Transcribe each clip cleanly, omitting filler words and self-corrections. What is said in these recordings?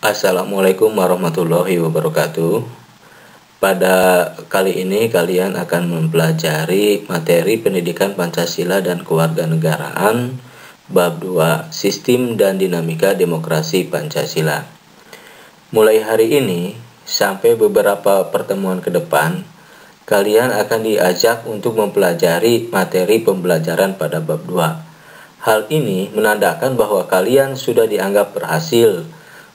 Assalamualaikum warahmatullahi wabarakatuh. Pada kali ini kalian akan mempelajari materi pendidikan Pancasila dan Kewarganegaraan bab 2 Sistem dan Dinamika Demokrasi Pancasila. Mulai hari ini sampai beberapa pertemuan ke depan, kalian akan diajak untuk mempelajari materi pembelajaran pada bab 2. Hal ini menandakan bahwa kalian sudah dianggap berhasil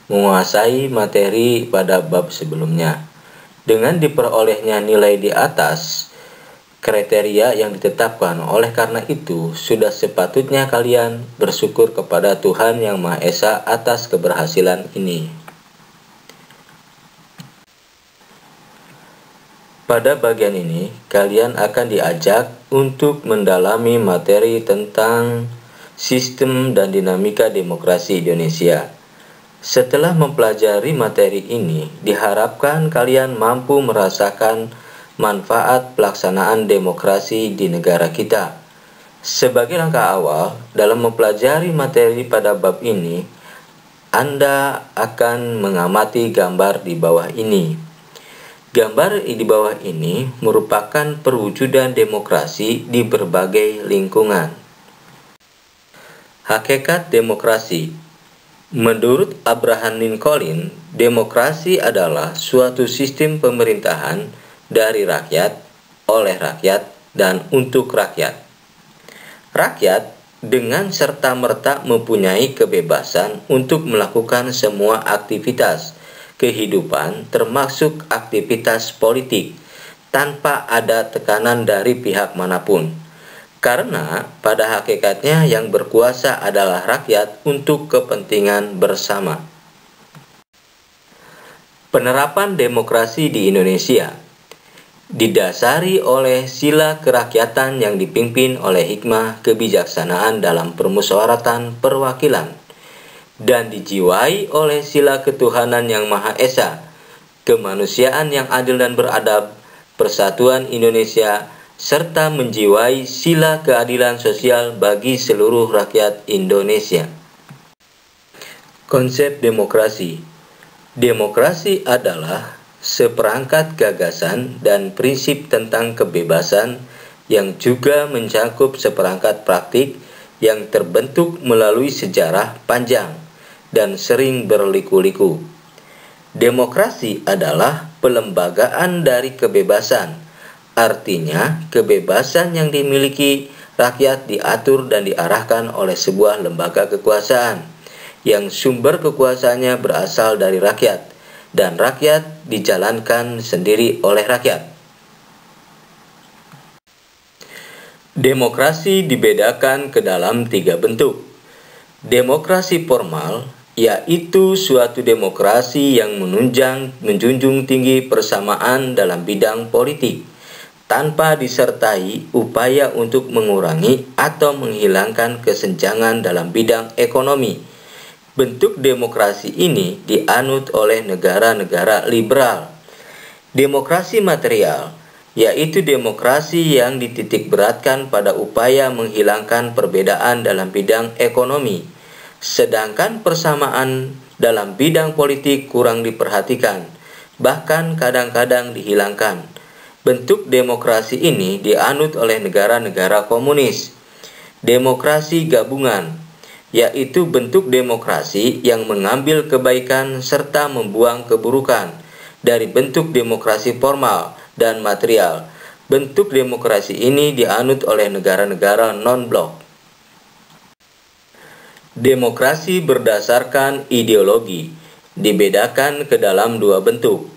menguasai materi pada bab sebelumnya. Dengan diperolehnya nilai di atas kriteria yang ditetapkan, oleh karena itu sudah sepatutnya kalian bersyukur kepada Tuhan Yang Maha Esa atas keberhasilan ini. Pada bagian ini, kalian akan diajak untuk mendalami materi tentang sistem dan dinamika demokrasi Indonesia. Setelah mempelajari materi ini, diharapkan kalian mampu merasakan manfaat pelaksanaan demokrasi di negara kita. Sebagai langkah awal, dalam mempelajari materi pada bab ini, Anda akan mengamati gambar di bawah ini. Gambar di bawah ini merupakan perwujudan demokrasi di berbagai lingkungan. Hakikat demokrasi. Menurut Abraham Lincoln, demokrasi adalah suatu sistem pemerintahan dari rakyat, oleh rakyat, dan untuk rakyat. Rakyat dengan serta-merta mempunyai kebebasan untuk melakukan semua aktivitas kehidupan termasuk aktivitas politik tanpa ada tekanan dari pihak manapun. Karena pada hakikatnya yang berkuasa adalah rakyat untuk kepentingan bersama. Penerapan demokrasi di Indonesia didasari oleh sila kerakyatan yang dipimpin oleh hikmah kebijaksanaan dalam permusyawaratan perwakilan dan dijiwai oleh sila ketuhanan yang Maha Esa, kemanusiaan yang adil dan beradab, persatuan Indonesia, serta menjiwai sila keadilan sosial bagi seluruh rakyat Indonesia. Konsep demokrasi. Demokrasi adalah seperangkat gagasan dan prinsip tentang kebebasan yang juga mencakup seperangkat praktik yang terbentuk melalui sejarah panjang dan sering berliku-liku. Demokrasi adalah pelembagaan dari kebebasan. Artinya, kebebasan yang dimiliki rakyat diatur dan diarahkan oleh sebuah lembaga kekuasaan yang sumber kekuasaannya berasal dari rakyat dan rakyat dijalankan sendiri oleh rakyat. Demokrasi dibedakan ke dalam 3 bentuk. Demokrasi formal, yaitu suatu demokrasi yang menjunjung tinggi persamaan dalam bidang politik, tanpa disertai upaya untuk mengurangi atau menghilangkan kesenjangan dalam bidang ekonomi. Bentuk demokrasi ini dianut oleh negara-negara liberal. Demokrasi material, yaitu demokrasi yang dititikberatkan pada upaya menghilangkan perbedaan dalam bidang ekonomi, sedangkan persamaan dalam bidang politik kurang diperhatikan, bahkan kadang-kadang dihilangkan. Bentuk demokrasi ini dianut oleh negara-negara komunis. Demokrasi gabungan, yaitu bentuk demokrasi yang mengambil kebaikan serta membuang keburukan dari bentuk demokrasi formal dan material. Bentuk demokrasi ini dianut oleh negara-negara non-blok. Demokrasi berdasarkan ideologi dibedakan ke dalam 2 bentuk.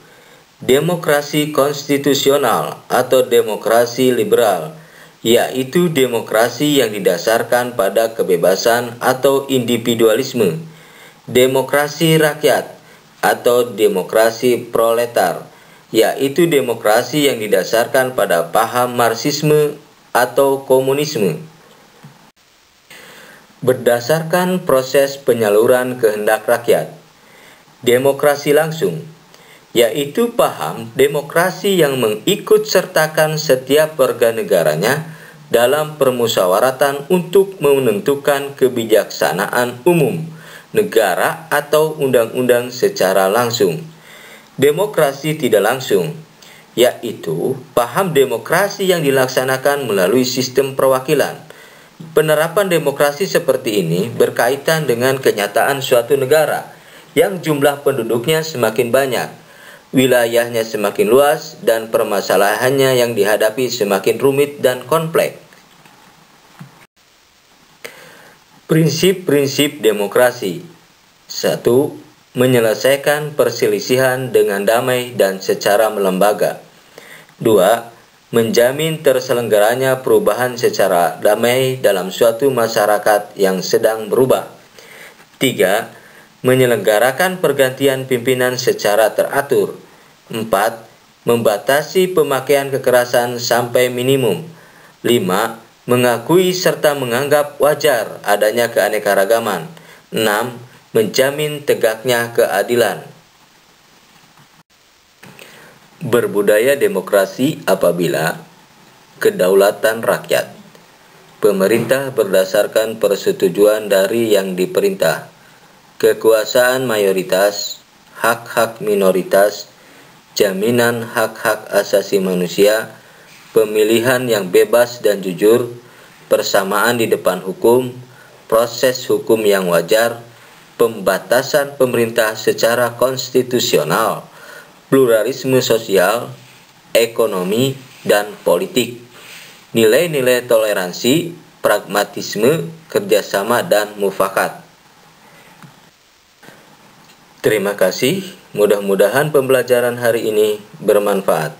Demokrasi konstitusional atau demokrasi liberal, yaitu demokrasi yang didasarkan pada kebebasan atau individualisme. Demokrasi rakyat atau demokrasi proletar, yaitu demokrasi yang didasarkan pada paham Marxisme atau komunisme. Berdasarkan proses penyaluran kehendak rakyat. Demokrasi langsung, yaitu paham demokrasi yang mengikut sertakan setiap warga negaranya dalam permusyawaratan untuk menentukan kebijaksanaan umum negara atau undang-undang secara langsung. Demokrasi tidak langsung, yaitu paham demokrasi yang dilaksanakan melalui sistem perwakilan. Penerapan demokrasi seperti ini berkaitan dengan kenyataan suatu negara yang jumlah penduduknya semakin banyak, wilayahnya semakin luas, dan permasalahannya yang dihadapi semakin rumit dan kompleks. Prinsip-prinsip demokrasi. 1. Menyelesaikan perselisihan dengan damai dan secara melembaga. 2. Menjamin terselenggaranya perubahan secara damai dalam suatu masyarakat yang sedang berubah. 3. Menyelenggarakan pergantian pimpinan secara teratur. 4. Membatasi pemakaian kekerasan sampai minimum. 5. Mengakui serta menganggap wajar adanya keanekaragaman. 6. Menjamin tegaknya keadilan. Berbudaya demokrasi apabila kedaulatan rakyat. Pemerintah berdasarkan persetujuan dari yang diperintah. Kekuasaan mayoritas, hak-hak minoritas, jaminan hak-hak asasi manusia, pemilihan yang bebas dan jujur, persamaan di depan hukum, proses hukum yang wajar, pembatasan pemerintah secara konstitusional, pluralisme sosial, ekonomi, dan politik, nilai-nilai toleransi, pragmatisme, kerjasama, dan mufakat. Terima kasih, mudah-mudahan pembelajaran hari ini bermanfaat.